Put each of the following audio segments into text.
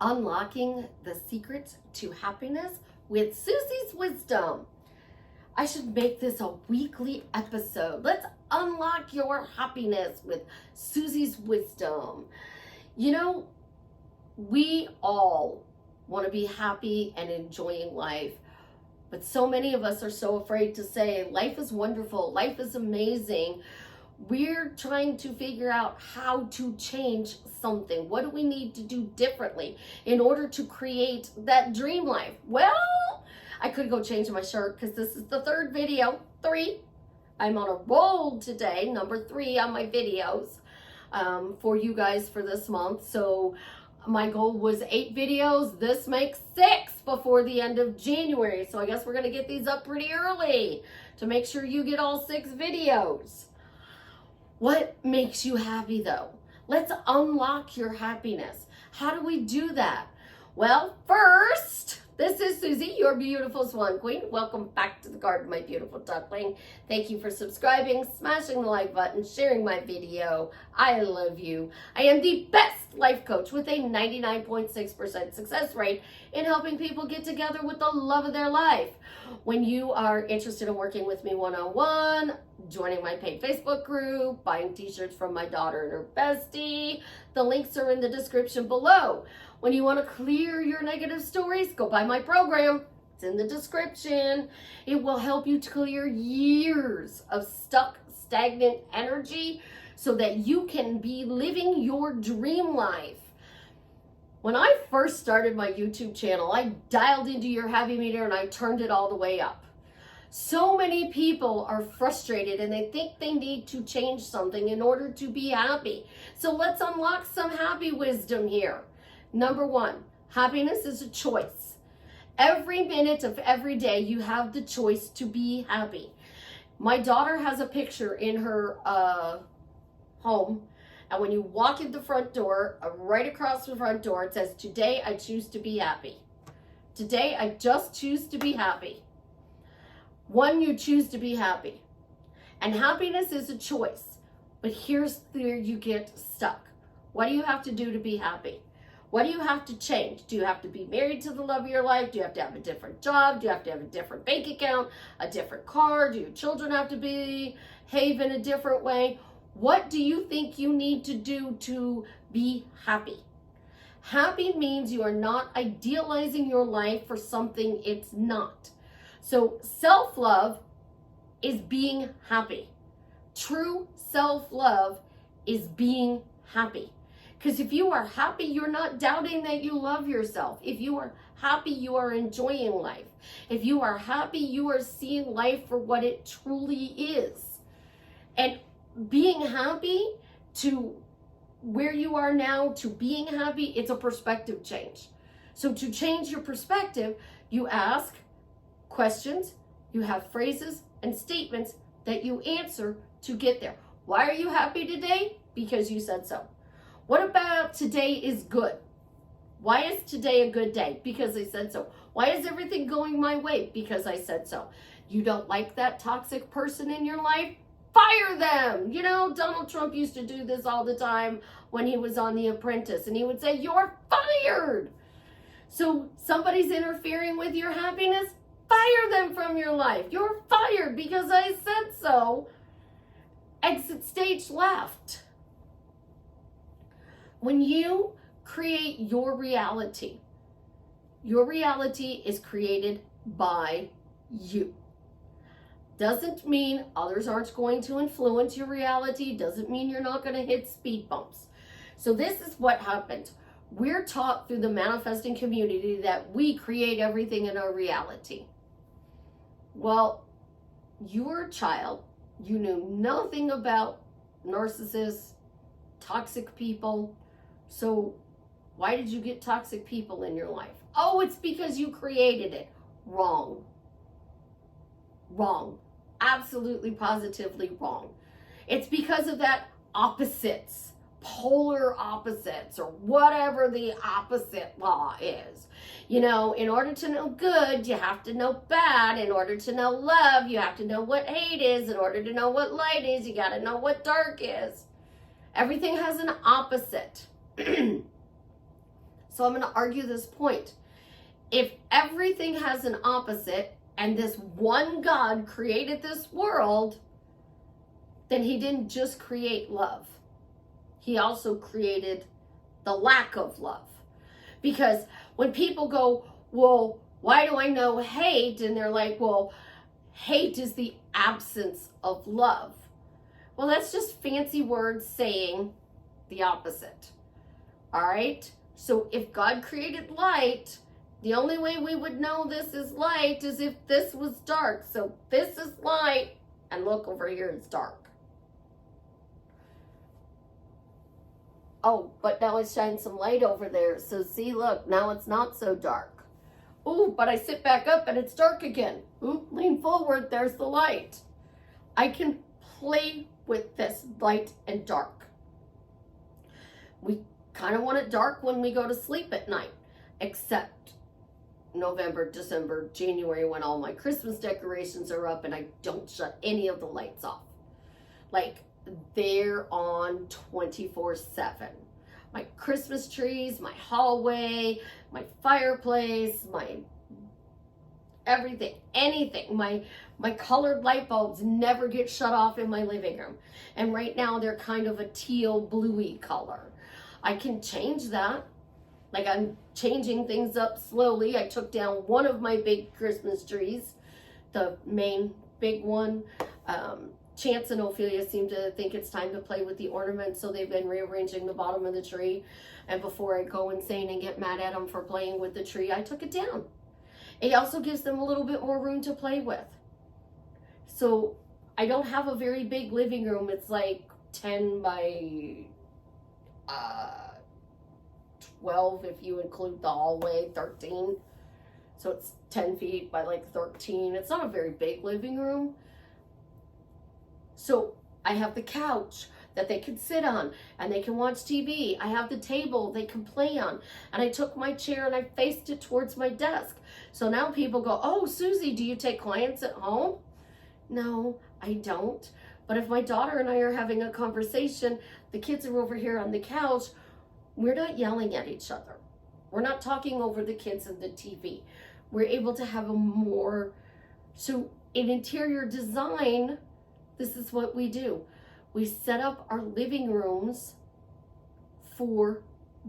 Unlocking the secrets to happiness with Susie's wisdom. I should make this a weekly episode. Let's unlock your happiness with Susie's wisdom. You know, we all want to be happy and enjoying life, but so many of us are so afraid to say life is wonderful, life is amazing. We're trying to figure out how to change something. What do we need to do differently in order to create that dream life? Well, I could go change my shirt because this is the third video. 3. I'm on a roll today, number 3 on my videos for you guys for this month. So my goal was 8 videos. This makes 6 before the end of January. So I guess we're going to get these up pretty early to make sure you get all 6 videos. What makes you happy though? Let's unlock your happiness. How do we do that? Well, first, this is Suzie, your beautiful Swan Queen. Welcome back to the garden, my beautiful duckling. Thank you for subscribing, smashing the like button, sharing my video. I love you. I am the best life coach with a 99.6% success rate in helping people get together with the love of their life. When you are interested in working with me one-on-one, joining my paid Facebook group, buying t-shirts from my daughter and her bestie, the links are in the description below. When you want to clear your negative stories, go buy my program. It's in the description. It will help you to clear years of stuck, stagnant energy so that you can be living your dream life. When I first started my YouTube channel, I dialed into your happy meter and I turned it all the way up. So many people are frustrated and they think they need to change something in order to be happy. So let's unlock some happy wisdom here. Number 1, happiness is a choice. Every minute of every day, you have the choice to be happy. My daughter has a picture in her home, and when you walk in the front door, right across the front door, it says, "Today I choose to be happy." Today I just choose to be happy. One, you choose to be happy. And happiness is a choice. But here's where you get stuck. What do you have to do to be happy? What do you have to change? Do you have to be married to the love of your life? Do you have to have a different job? Do you have to have a different bank account, a different car? Do your children have to behave in a different way? What do you think you need to do to be happy? Happy means you are not idealizing your life for something it's not. So self-love is being happy. True self-love is being happy. Because if you are happy, you're not doubting that you love yourself. If you are happy, you are enjoying life. If you are happy, you are seeing life for what it truly is. And being happy to where you are now, to being happy, it's a perspective change. So to change your perspective, you ask questions, you have phrases and statements that you answer to get there. Why are you happy today? Because you said so. What about today is good? Why is today a good day? Because I said so. Why is everything going my way? Because I said so. You don't like that toxic person in your life? Fire them. You know, Donald Trump used to do this all the time when he was on The Apprentice, and he would say, "You're fired." So somebody's interfering with your happiness? Fire them from your life. You're fired because I said so. Exit stage left. When you create your reality is created by you. Doesn't mean others aren't going to influence your reality. Doesn't mean you're not going to hit speed bumps. So this is what happens. We're taught through the manifesting community that we create everything in our reality. Well, you were a child. You knew nothing about narcissists, toxic people. So why did you get toxic people in your life? Oh, it's because you created it. Wrong. Wrong. Absolutely, positively wrong. It's because of that opposites, polar opposites, or whatever the opposite law is. You know, in order to know good, you have to know bad. In order to know love, you have to know what hate is. In order to know what light is, you got to know what dark is. Everything has an opposite. So I'm going to argue this point. If everything has an opposite and this one God created this world, then he didn't just create love. He also created the lack of love. Because when people go, well, why do I know hate? And they're like, well, hate is the absence of love. Well, that's just fancy words saying the opposite. All right? So if God created light, the only way we would know this is light is if this was dark. So this is light, and look over here, it's dark. Oh, but now it shines some light over there. So see, look, now it's not so dark. Ooh, but I sit back up and it's dark again. Ooh, lean forward, there's the light. I can play with this light and dark. We kind of want it dark when we go to sleep at night, except November, December, January, when all my Christmas decorations are up and I don't shut any of the lights off. Like, they're on 24/7. My Christmas trees, my hallway, my fireplace, my everything, anything. My colored light bulbs never get shut off in my living room. And right now they're kind of a teal bluey color. I can change that. Like, I'm changing things up slowly. I took down one of my big Christmas trees, the main big one. Chance and Ophelia seem to think it's time to play with the ornaments, so they've been rearranging the bottom of the tree. And before I go insane and get mad at them for playing with the tree, I took it down. It also gives them a little bit more room to play with. So I don't have a very big living room. It's like 10 by 12 if you include the hallway, 13. So it's 10 feet by like 13. It's not a very big living room. So I have the couch that they can sit on and they can watch TV. I have the table they can play on. And I took my chair and I faced it towards my desk. So now people go, oh, Suzie, do you take clients at home? No, I don't. But if my daughter and I are having a conversation, the kids are over here on the couch, we're not yelling at each other. We're not talking over the kids and the TV. We're able to have a more, so in interior design, this is what we do. We set up our living rooms for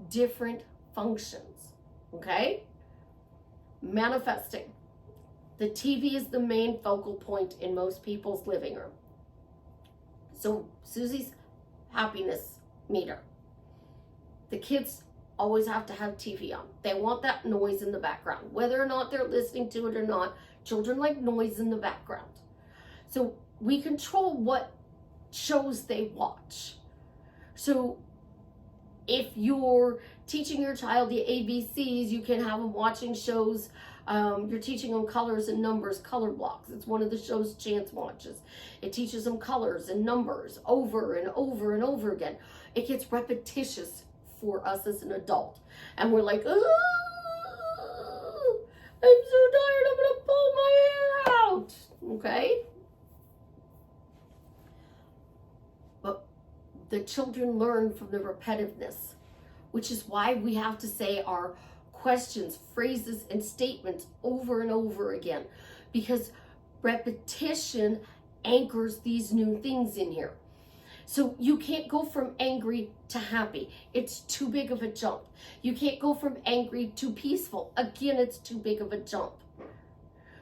different functions, okay? Manifesting. The TV is the main focal point in most people's living room. So Suzie's happiness meter. The kids always have to have TV on. They want that noise in the background. Whether or not they're listening to it or not, children like noise in the background. So we control what shows they watch. So if you're teaching your child the ABCs, you can have them watching shows. You're teaching them colors and numbers, color blocks. It's one of the shows Chance watches. It teaches them colors and numbers over and over and over again. It gets repetitious for us as an adult. And we're like, oh, I'm so tired, I'm gonna pull my hair out. Okay? But the children learn from the repetitiveness, which is why we have to say our questions, phrases, and statements over and over again, because repetition anchors these new things in here. So you can't go from angry to happy. It's too big of a jump. You can't go from angry to peaceful. Again, it's too big of a jump.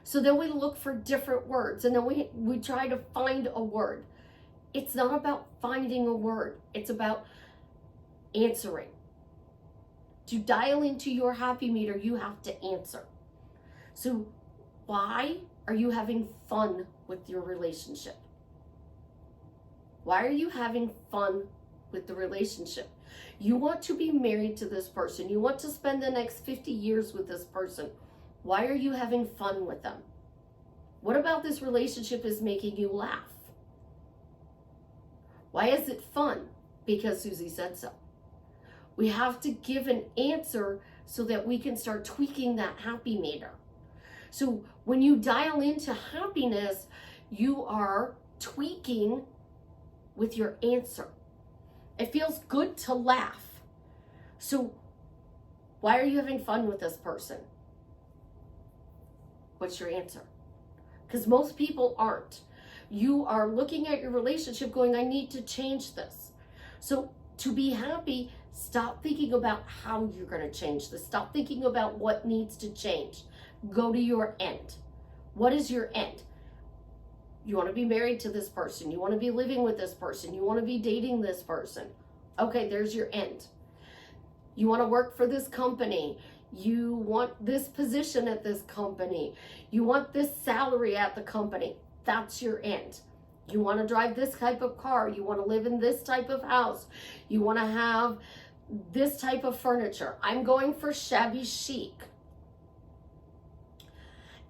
So then we look for different words, and then we try to find a word. It's not about finding a word. It's about answering. To dial into your happy meter, you have to answer. So why are you having fun with your relationship? Why are you having fun with the relationship? You want to be married to this person. You want to spend the next 50 years with this person. Why are you having fun with them? What about this relationship is making you laugh? Why is it fun? Because Suzie said so. We have to give an answer so that we can start tweaking that happy meter. So when you dial into happiness, you are tweaking with your answer. It feels good to laugh. So Why are you having fun with this person? What's your answer? Because most people aren't. You are looking at your relationship going, I need to change this. So to be happy, stop thinking about how you're going to change this. Stop thinking about what needs to change. Go to your end. What is your end? You want to be married to this person. You want to be living with this person. You want to be dating this person. Okay, there's your end. You want to work for this company. You want this position at this company. You want this salary at the company. That's your end. You want to drive this type of car. You want to live in this type of house. You want to have this type of furniture. I'm going for shabby chic.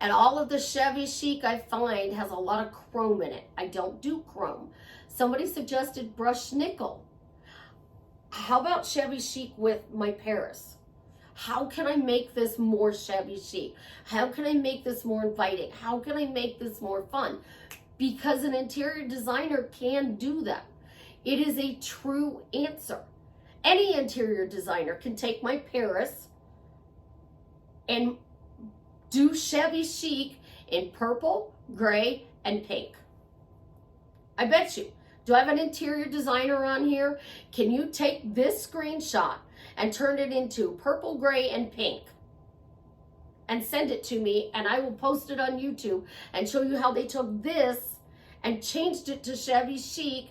And all of the shabby chic I find has a lot of chrome in it. I don't do chrome. Somebody suggested brushed nickel. How about shabby chic with my Paris? How can I make this more shabby chic? How can I make this more inviting? How can I make this more fun? Because an interior designer can do that. It is a true answer. Any interior designer can take my Paris and do shabby chic in purple, gray, and pink. I bet you. Do I have an interior designer on here? Can you take this screenshot and turn it into purple, gray, and pink and send it to me, and I will post it on YouTube and show you how they took this and changed it to shabby chic,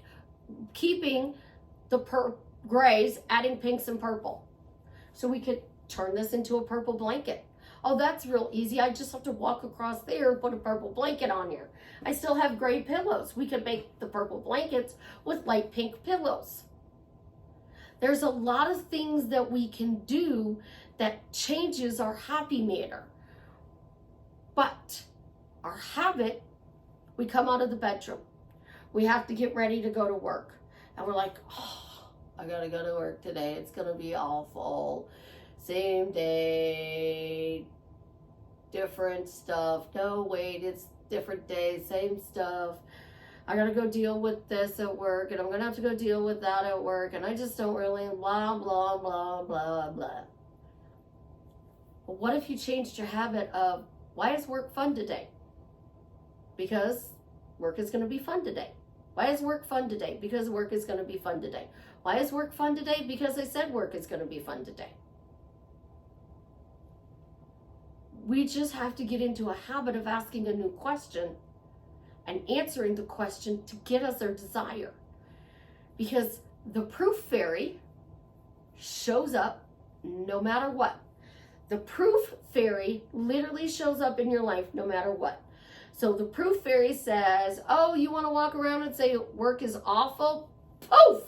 keeping the grays, adding pinks and purple. So we could turn this into a purple blanket. Oh, that's real easy. I just have to walk across there and put a purple blanket on here. I still have gray pillows. We could make the purple blankets with light pink pillows. There's a lot of things that we can do that changes our happy meter. But our habit, we come out of the bedroom. We have to get ready to go to work. And we're like, oh, I gotta go to work today. It's gonna be awful. Same day, different stuff. No, wait, it's different day, same stuff. I gotta go deal with this at work, and I'm gonna have to go deal with that at work, and I just don't really blah, blah, blah, blah, blah. But what if you changed your habit of, why is work fun today? Because work is gonna be fun today. Why is work fun today? Because work is gonna be fun today. Why is work fun today? Because I said work is gonna be fun today. We just have to get into a habit of asking a new question and answering the question to get us our desire. Because the proof fairy shows up no matter what. The proof fairy literally shows up in your life no matter what. So the proof fairy says, oh, you want to walk around and say work is awful? Poof!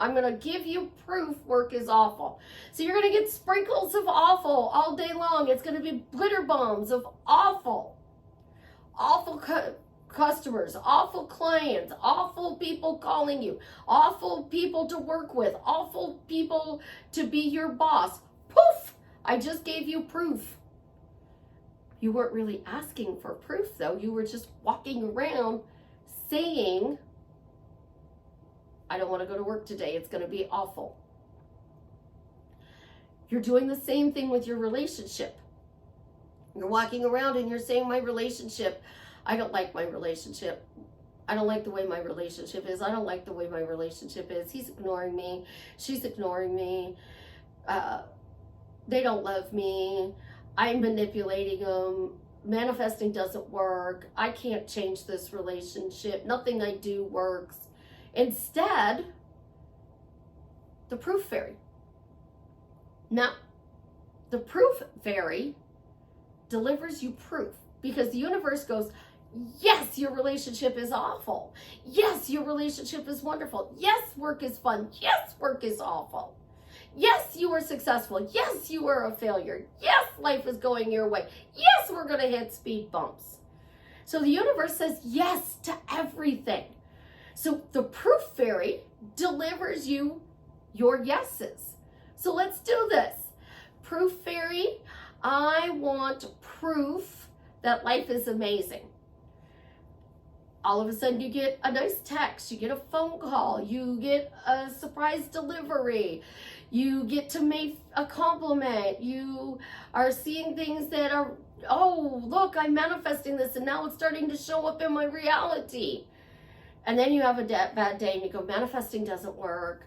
I'm going to give you proof work is awful. So you're going to get sprinkles of awful all day long. It's going to be glitter bombs of awful. Awful customers, awful clients, awful people calling you, awful people to work with, awful people to be your boss. Poof! I just gave you proof. You weren't really asking for proof, though. You were just walking around saying, I don't want to go to work today. It's going to be awful. You're doing the same thing with your relationship. You're walking around and you're saying, my relationship, I don't like my relationship. I don't like the way my relationship is. I don't like the way my relationship is. He's ignoring me. She's ignoring me. They don't love me. I'm manipulating them. Manifesting doesn't work. I can't change this relationship. Nothing I do works. Instead, the proof fairy. Now, the proof fairy delivers you proof because the universe goes, yes, your relationship is awful. Yes, your relationship is wonderful. Yes, work is fun. Yes, work is awful. Yes, you are successful. Yes, you are a failure. Yes, life is going your way. Yes, we're going to hit speed bumps. So the universe says yes to everything. So the proof fairy delivers you your yeses. So let's do this. Proof fairy, I want proof that life is amazing. all of a sudden you get a nice text, you get a phone call, you get a surprise delivery, you get to make a compliment, you are seeing things that are, oh, look, I'm manifesting this and now it's starting to show up in my reality. And then you have a bad day and you go, manifesting doesn't work.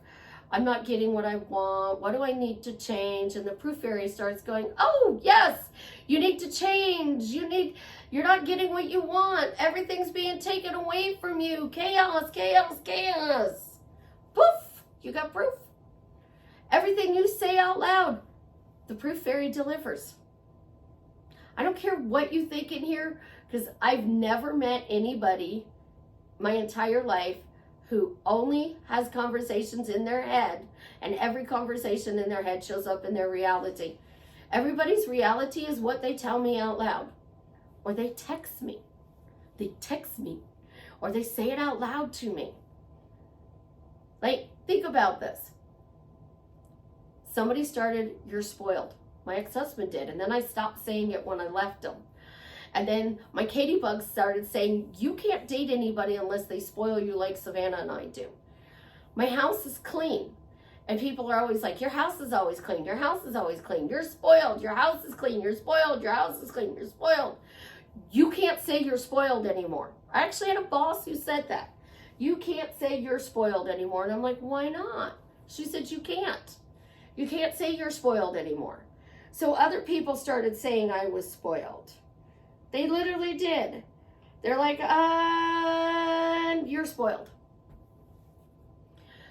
I'm not getting what I want. What do I need to change? And the proof fairy starts going, oh, yes, you need to change. You're not getting what you want. Everything's being taken away from you. Chaos, chaos, chaos. Poof, you got proof. Everything you say out loud, the proof fairy delivers. I don't care what you think in here, because I've never met anybody my entire life who only has conversations in their head, and every conversation in their head shows up in their reality. Everybody's reality is what they tell me out loud, or they text me. Or they say it out loud to me. Like, think about this. Somebody started, you're spoiled. My ex-husband did, and then I stopped saying it when I left him. And then my Katie bugs started saying, you can't date anybody unless they spoil you like Savannah and I do. My house is clean. And people are always like, your house is always clean. Your house is always clean. You're spoiled. Your house is clean. You're spoiled. Your house is clean. You're spoiled. You can't say you're spoiled anymore. I actually had a boss who said that. You can't say you're spoiled anymore. And I'm like, why not? She said, you can't. You can't say you're spoiled anymore. So other people started saying I was spoiled. They literally did. They're like, you're spoiled.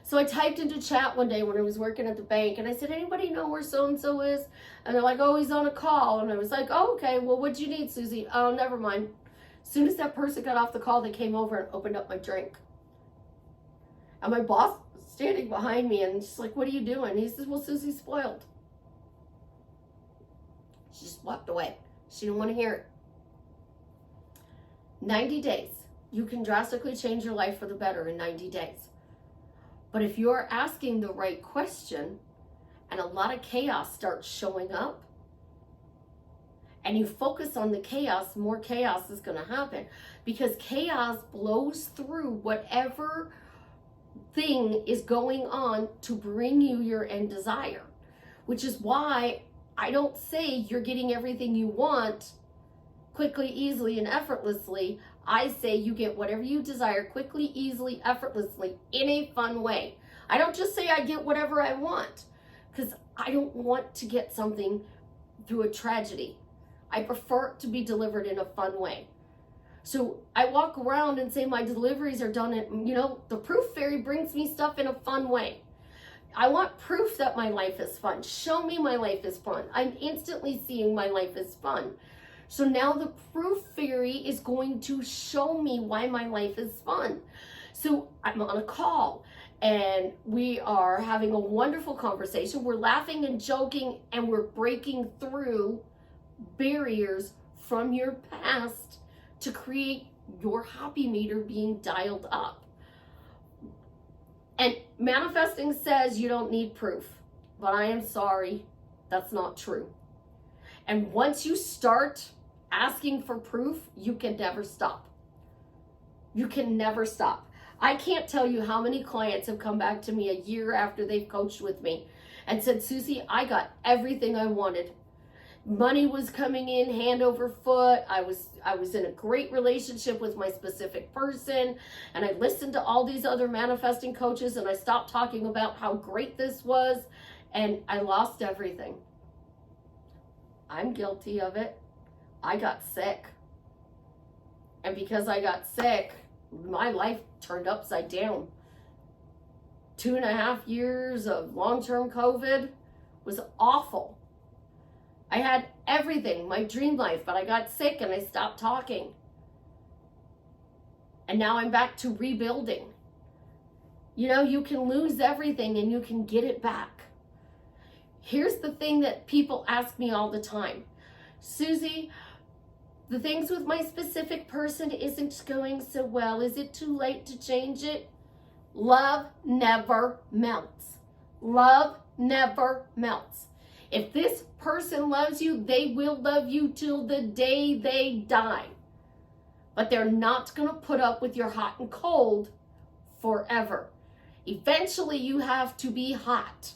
So I typed into chat one day when I was working at the bank, and I said, anybody know where so-and-so is? And they're like, oh, he's on a call. And I was like, oh, okay, well, what'd you need, Susie? Oh, never mind. As soon as that person got off the call, they came over and opened up my drink. And my boss was standing behind me, and she's like, what are you doing? He says, well, Susie's spoiled. She just walked away. She didn't want to hear it. 90 days. You can drastically change your life for the better in 90 days. But if you're asking the right question and a lot of chaos starts showing up and you focus on the chaos, more chaos is going to happen, because chaos blows through whatever thing is going on to bring you your end desire, which is why I don't say you're getting everything you want quickly, easily, and effortlessly. I say you get whatever you desire quickly, easily, effortlessly, in a fun way. I don't just say I get whatever I want, because I don't want to get something through a tragedy. I prefer it to be delivered in a fun way. So I walk around and say my deliveries are done, and the proof fairy brings me stuff in a fun way. I want proof that my life is fun. Show me my life is fun. I'm instantly seeing my life is fun. So now the proof fairy is going to show me why my life is fun. So I'm on a call and we are having a wonderful conversation. We're laughing and joking, and we're breaking through barriers from your past to create your happy meter being dialed up. And manifesting says you don't need proof, but I am sorry, that's not true. And once you start asking for proof, you can never stop. You can never stop. I can't tell you how many clients have come back to me a year after they've coached with me and said, Susie, I got everything I wanted. Money was coming in hand over foot. I was in a great relationship with my specific person, and I listened to all these other manifesting coaches, and I stopped talking about how great this was, and I lost everything. I'm guilty of it. I got sick. And because I got sick, my life turned upside down. 2.5 years of long-term COVID was awful. I had everything, my dream life, but I got sick and I stopped talking. And now I'm back to rebuilding. You can lose everything and you can get it back. Here's the thing that people ask me all the time. Susie, the things with my specific person isn't going so well. Is it too late to change it? Love never melts. Love never melts. If this person loves you, they will love you till the day they die. but they're not going to put up with your hot and cold forever. Eventually, you have to be hot.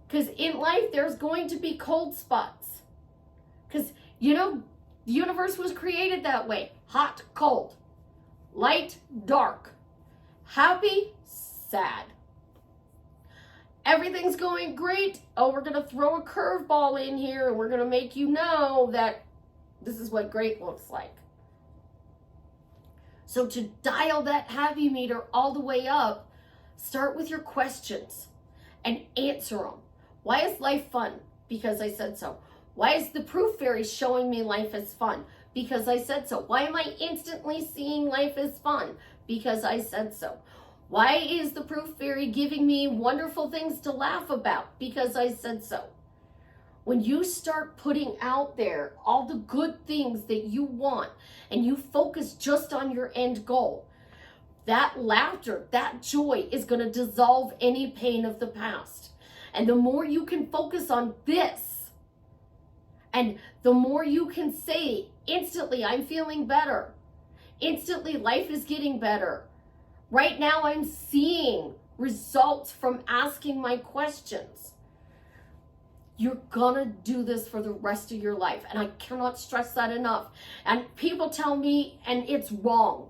Because in life, there's going to be cold spots. Because, you know, the universe was created that way. Hot, cold. Light, dark. Happy, sad. Everything's going great. Oh, we're going to throw a curveball in here and we're going to make you know that this is what great looks like. So to dial that happy meter all the way up, start with your questions and answer them. Why is life fun? Because I said so. Why is the proof fairy showing me life is fun? Because I said so. Why am I instantly seeing life is fun? Because I said so. Why is the proof fairy giving me wonderful things to laugh about? Because I said so. When you start putting out there all the good things that you want and you focus just on your end goal, that laughter, that joy is going to dissolve any pain of the past. And the more you can focus on this, and the more you can say, instantly, I'm feeling better. Instantly, life is getting better. Right now, I'm seeing results from asking my questions. You're gonna do this for the rest of your life. And I cannot stress that enough. And people tell me, and it's wrong.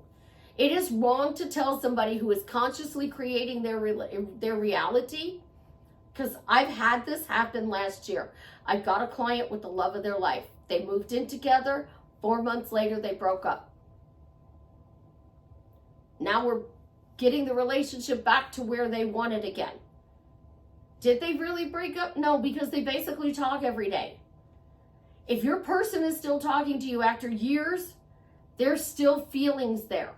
It is wrong to tell somebody who is consciously creating their reality, because I've had this happen last year. I got a client with the love of their life. They moved in together. 4 months later, they broke up. Now we're getting the relationship back to where they want it again. Did they really break up? No, because they basically talk every day. If your person is still talking to you after years, there's still feelings there.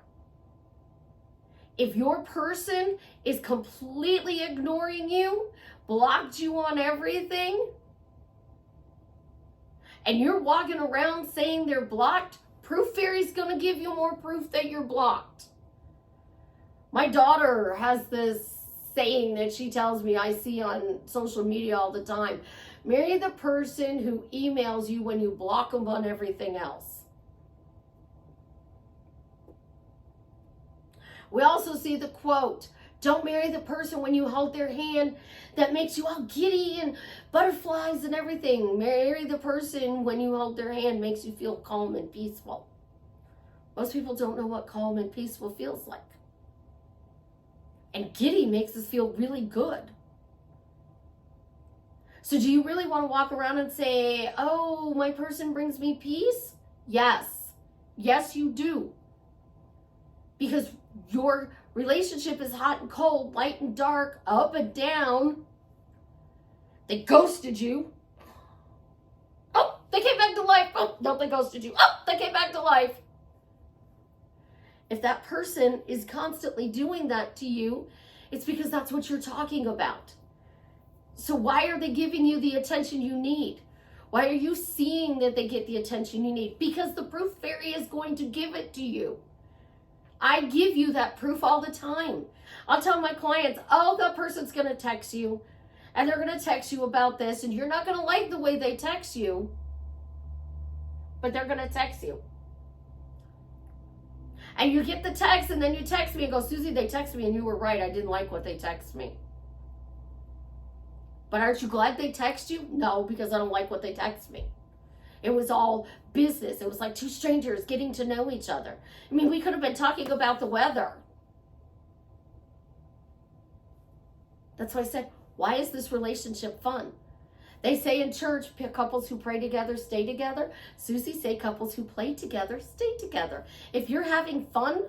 If your person is completely ignoring you, blocked you on everything, and you're walking around saying they're blocked, proof fairy's going to give you more proof that you're blocked. My daughter has this saying that she tells me, I see on social media all the time: marry the person who emails you when you block them on everything else. We also see the quote, don't marry the person when you hold their hand that makes you all giddy and butterflies and everything. Marry the person when you hold their hand makes you feel calm and peaceful. Most people don't know what calm and peaceful feels like. And giddy makes us feel really good. So do you really want to walk around and say, oh, my person brings me peace? Yes. Yes, you do. Because your relationship is hot and cold, light and dark, up and down. They ghosted you. Oh, they came back to life. Oh, no, they ghosted you. Oh, they came back to life. If that person is constantly doing that to you, it's because that's what you're talking about. So why are they giving you the attention you need? Why are you seeing that they get the attention you need? Because the proof fairy is going to give it to you. I give you that proof all the time. I'll tell my clients, oh, that person's going to text you, and they're going to text you about this, and you're not going to like the way they text you, but they're going to text you. And you get the text, and then you text me and go, Susie, they texted me, and you were right. I didn't like what they texted me. But aren't you glad they text you? No, because I don't like what they text me. It was all business. It was like two strangers getting to know each other. I mean, we could have been talking about the weather. That's why I said, why is this relationship fun? They say in church, couples who pray together stay together. Susie say couples who play together stay together. If you're having fun,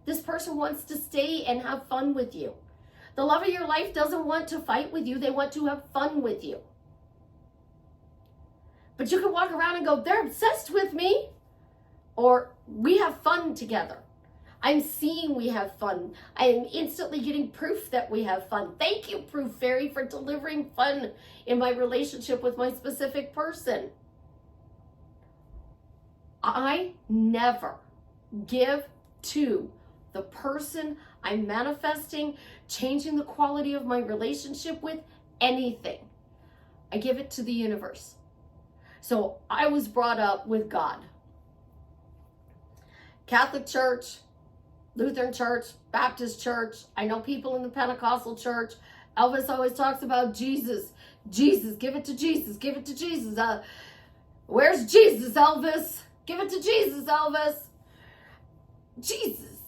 this person wants to stay and have fun with you. The love of your life doesn't want to fight with you. They want to have fun with you. But you can walk around and go, they're obsessed with me. Or we have fun together. I'm seeing we have fun. I am instantly getting proof that we have fun. Thank you, Proof Fairy, for delivering fun in my relationship with my specific person. I never give to the person I'm manifesting, changing the quality of my relationship with, anything. I give it to the universe. So I was brought up with God. Catholic Church, Lutheran Church, Baptist Church. I know people in the Pentecostal Church. Elvis always talks about Jesus. Jesus, give it to Jesus. Give it to Jesus. Where's Jesus, Elvis? Give it to Jesus, Elvis. Jesus.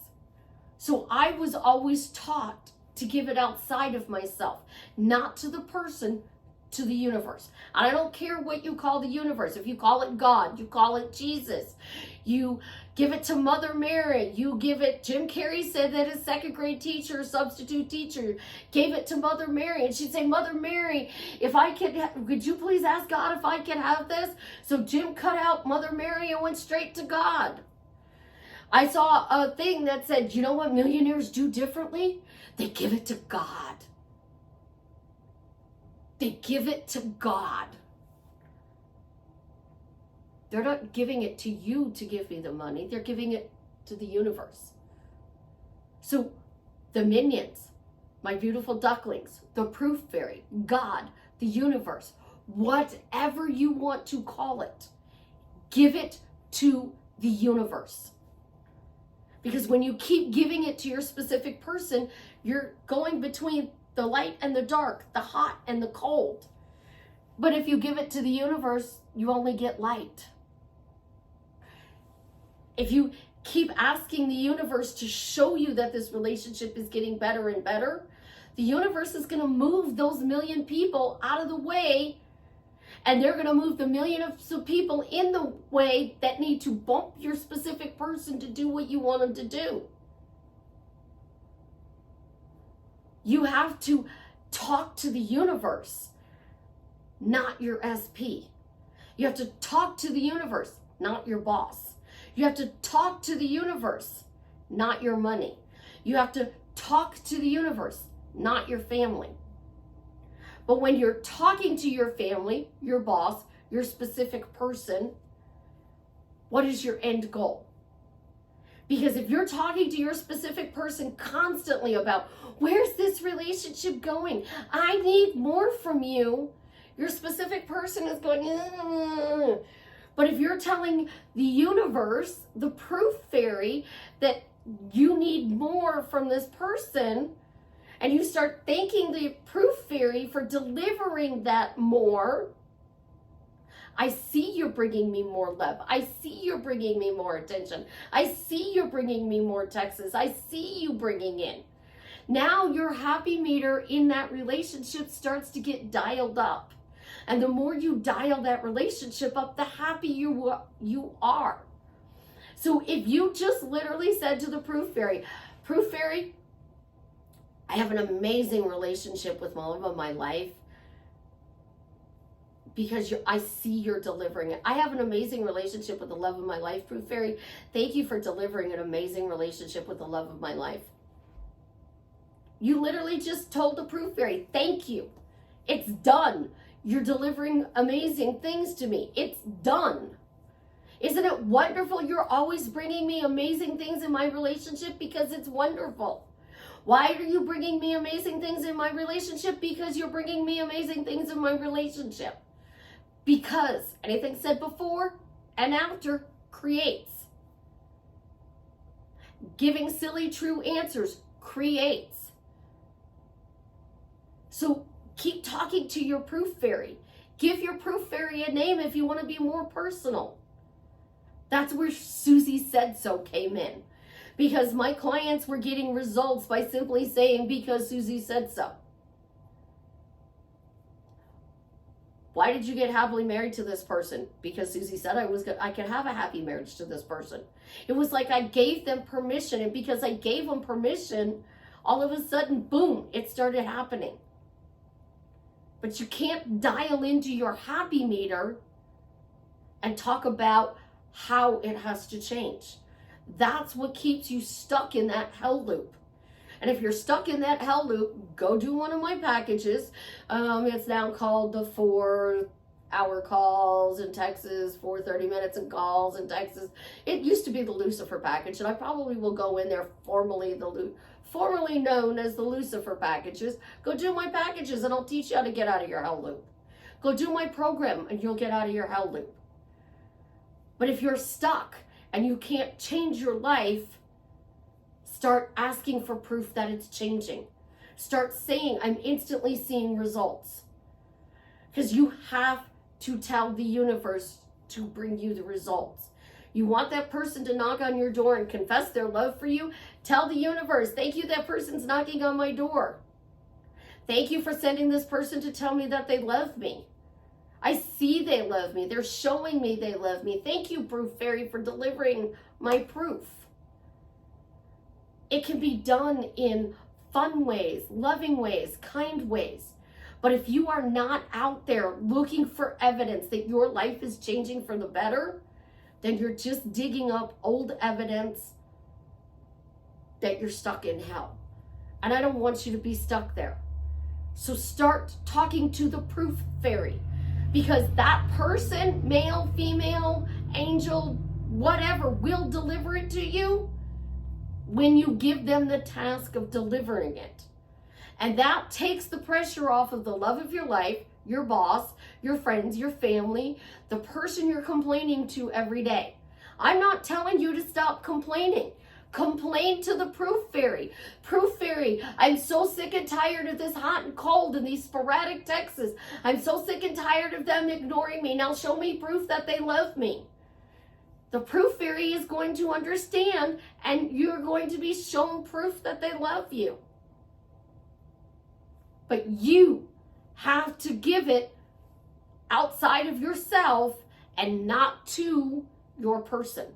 So I was always taught to give it outside of myself, not to the person, to the universe. And I don't care what you call the universe. If you call it God, you call it Jesus, you give it to Mother Mary, you give it, Jim Carrey said that his second grade teacher, substitute teacher, gave it to Mother Mary, and she'd say, Mother Mary, if I could you please ask God if I can have this? So Jim cut out Mother Mary and went straight to God. I saw a thing that said, you know what millionaires do differently? They give it to God. They give it to God. They're not giving it to you to give me the money. They're giving it to the universe. So the minions, my beautiful ducklings, the proof fairy, God, the universe, whatever you want to call it, give it to the universe. Because when you keep giving it to your specific person, you're going between the light and the dark, the hot and the cold. But if you give it to the universe, you only get light. If you keep asking the universe to show you that this relationship is getting better and better, the universe is going to move those million people out of the way, and they're going to move the millions of people in the way that need to bump your specific person to do what you want them to do. You have to talk to the universe, not your SP. You have to talk to the universe, not your boss. You have to talk to the universe, not your money. You have to talk to the universe, not your family. But when you're talking to your family, your boss, your specific person, what is your end goal? Because if you're talking to your specific person constantly about, where's this relationship going? I need more from you. Your specific person is going, ugh. But if you're telling the universe, the proof fairy, that you need more from this person, and you start thanking the proof fairy for delivering that more, I see you're bringing me more love. I see you're bringing me more attention. I see you're bringing me more texts. I see you bringing in. Now your happy meter in that relationship starts to get dialed up. And the more you dial that relationship up, the happier you are. So if you just literally said to the proof fairy, I have an amazing relationship with love of my life because I see you're delivering it. I have an amazing relationship with the love of my life, proof fairy. Thank you for delivering an amazing relationship with the love of my life. You literally just told the proof fairy, thank you. It's done. You're delivering amazing things to me. It's done. Isn't it wonderful? You're always bringing me amazing things in my relationship because it's wonderful. Why are you bringing me amazing things in my relationship? Because you're bringing me amazing things in my relationship. Because anything said before and after creates. Giving silly true answers creates. So keep talking to your proof fairy. Give your proof fairy a name if you want to be more personal. That's where Suzie Said So came in. Because my clients were getting results by simply saying, because Suzie said so. Why did you get happily married to this person? Because Suzie said I could have a happy marriage to this person. It was like I gave them permission, and because I gave them permission, all of a sudden, boom, it started happening. But you can't dial into your happy meter and talk about how it has to change. That's what keeps you stuck in that hell loop. And if you're stuck in that hell loop, go do one of my packages. It's now called the 4-hour calls in Texas, 30 minutes and calls in Texas. It used to be the Lucifer package, and I probably will go in there formerly known as the Lucifer packages. Go do my packages and I'll teach you how to get out of your hell loop. Go do my program and you'll get out of your hell loop. But if you're stuck and you can't change your life, start asking for proof that it's changing. Start saying, I'm instantly seeing results. Because you have to tell the universe to bring you the results. You want that person to knock on your door and confess their love for you? Tell the universe, thank you, that person's knocking on my door. Thank you for sending this person to tell me that they love me. I see they love me. They're showing me they love me. Thank you, Proof Fairy, for delivering my proof. It can be done in fun ways, loving ways, kind ways. But if you are not out there looking for evidence that your life is changing for the better, then you're just digging up old evidence that you're stuck in hell. And I don't want you to be stuck there. So start talking to the Proof Fairy, because that person, male, female, angel, whatever, will deliver it to you when you give them the task of delivering it. And that takes the pressure off of the love of your life, your boss, your friends, your family, the person you're complaining to every day. I'm not telling you to stop complaining. Complain to the Proof Fairy. Proof Fairy, I'm so sick and tired of this hot and cold and these sporadic texts. I'm so sick and tired of them ignoring me. Now show me proof that they love me. The Proof Fairy is going to understand, and you're going to be shown proof that they love you. But you have to give it outside of yourself and not to your person.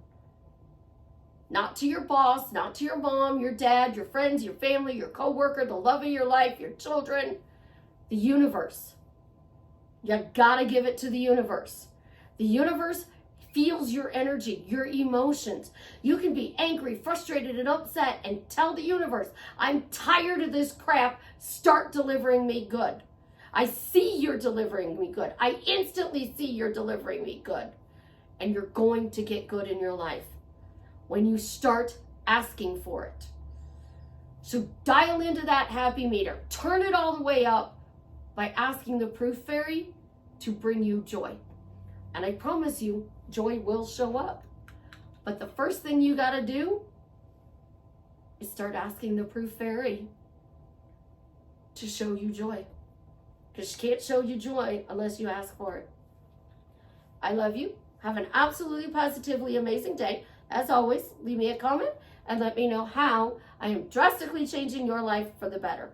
Not to your boss, not to your mom, your dad, your friends, your family, your coworker, the love of your life, your children, the universe. You gotta give it to the universe. The universe feels your energy, your emotions. You can be angry, frustrated, and upset and tell the universe, I'm tired of this crap. Start delivering me good. I see you're delivering me good. I instantly see you're delivering me good. And you're going to get good in your life when you start asking for it. So dial into that happy meter. Turn it all the way up by asking the Proof Fairy to bring you joy. And I promise you, joy will show up. But the first thing you got to do is start asking the Proof Fairy to show you joy. Because she can't show you joy unless you ask for it. I love you. Have an absolutely positively amazing day. As always, leave me a comment and let me know how I am drastically changing your life for the better.